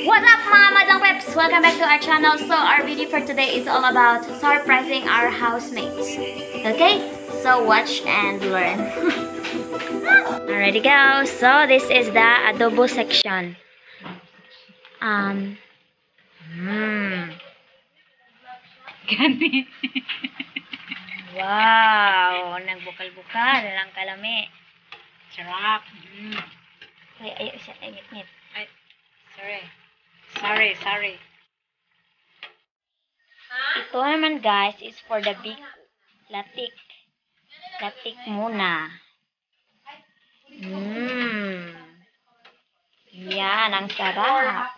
What's up mga Madlang Peps? Welcome back to our channel. So our video for today is all about surprising our housemates. Okay? So watch and learn. Alrighty go. So this is the adobo section. Gani. Wow, nagbukal-bukal lang kalami. Sarap. Ay, siya, ngit-ngit. Ay, sorry. Ito naman guys is for the big latik. Latik muna. Yan, ang sarap.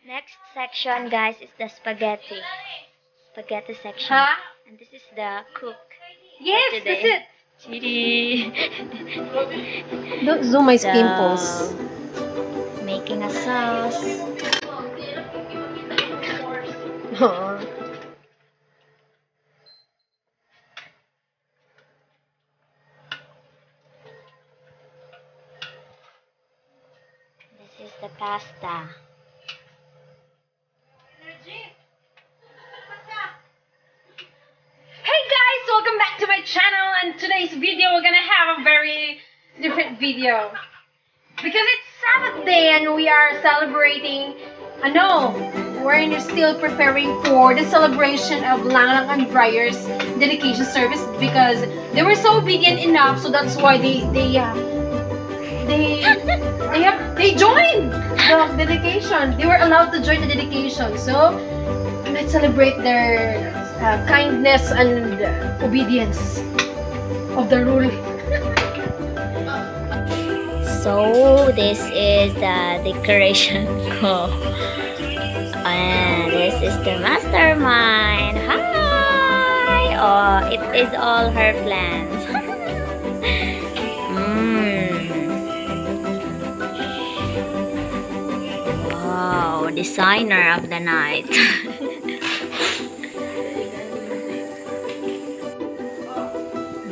Next section guys is the spaghetti. Spaghetti section. And this is the cook. Yes, that's it. Chidi. Don't zoom my pimples. Making a sauce. This is the pasta. Hey guys, welcome back to my channel, and today's video we're gonna have a very different video because it's Saturday and we are celebrating. We're still preparing for the celebration of Lang and Briar's dedication service because they were so obedient enough, so that's why they joined the dedication. They were allowed to join the dedication, so let's celebrate their kindness and obedience of the rule. So this is the decoration ko. And this is the mastermind. Hi! Oh, it is all her plans. Wow, designer of the night.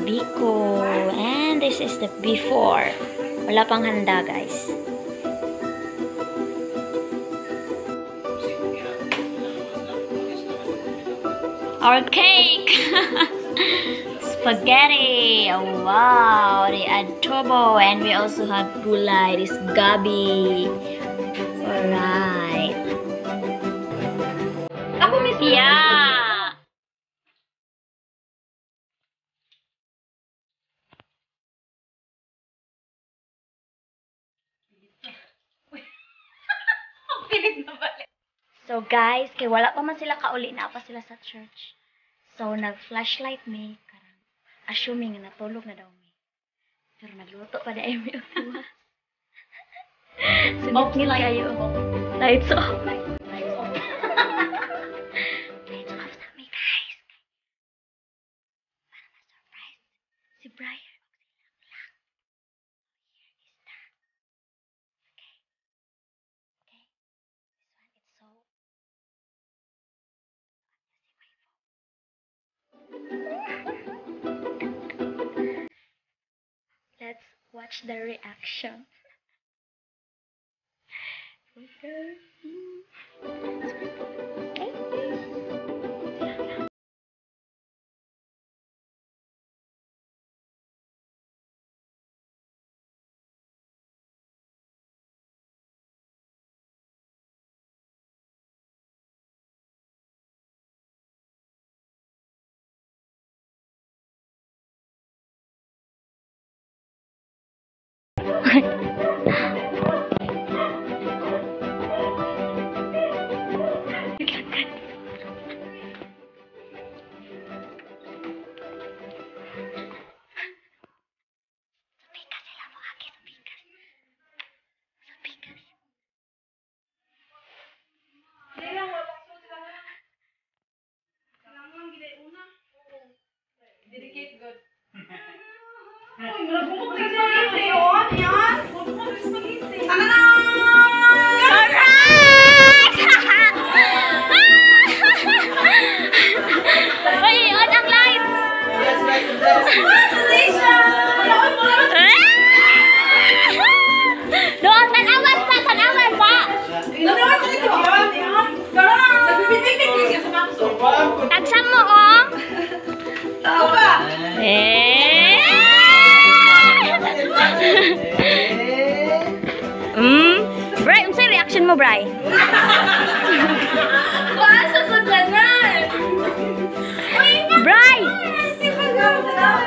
Biko. And this is the before. Wala pang handa, guys. Our cake! Spaghetti! Oh, wow! The adobo! And we also have gulay. This gabi. Alright. Ako mismo. Yeah! So guys, kay wala pa man sila kauli na pa sila sa church. So nag-flashlight me karang assuming na natulog na daw me. Pero nagluto pa dai mi utuwa. Sunod nila kayo. Lights off. Lights off na me guys. Para ma-surprise si Brian. Let's watch the reaction. Okay. Dedicate God. Congratulations! Eh. Bray, unsay reaction mo, Bray? Basta sa tanan! Bray!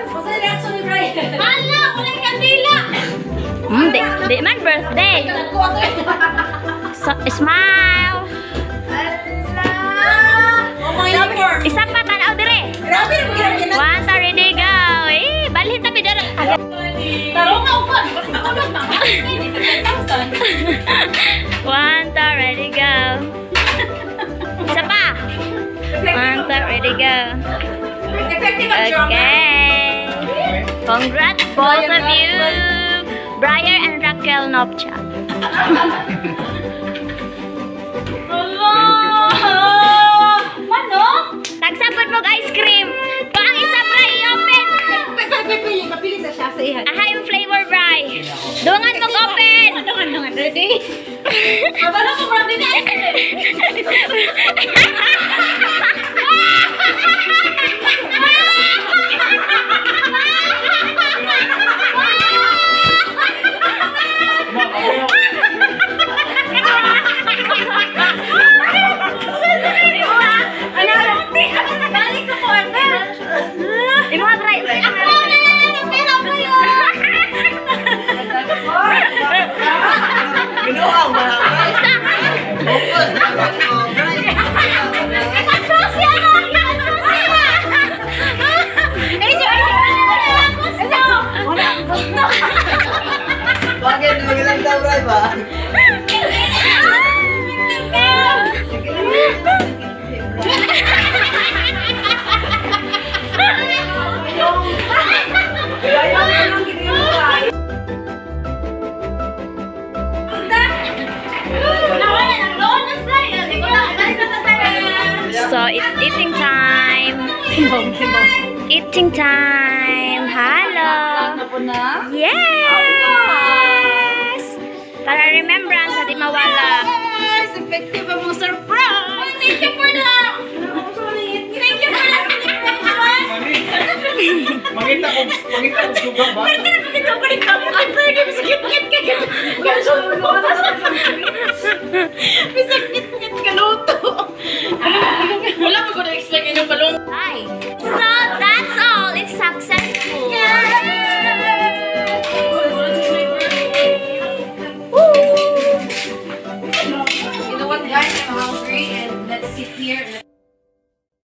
Basta reaction ni Brian. Hala! Wala yung kandila! Di man birthday. So, smile. Oh my God! Isa pa, tanaw dire. Grabe na magiging na. Once already go. Eh, balhin tapi dara. Tarong na upan! Basta tulog na. One, two, ready, go. Isa pa. One, two, ready, go. Effective ang drama. Okay. Congrats, both of you. Brian and Raquel Nopcha. Ano? Tagsapot mo ice cream. Pang isa, Bray, open. Kapili sa siya sa ihan. Aha yung flavor, Bray. Dungan mo open. Dungan. Ready? Mabala ko, marami na. Bakit nagilang daw, Bray, ba? So, it's eating time. Eating time. Hello. Yes! Para remembrance, di mawala. Yes! Effective ang mong surprise! Thank you for that! Thank you for that celebration! Mangita ko sugang ba? Bisakit ka luto! Wala mo ko na-expect yung balong. Hi. So, that's all. It's successful. You know what, guys? I'm hungry and let's sit here.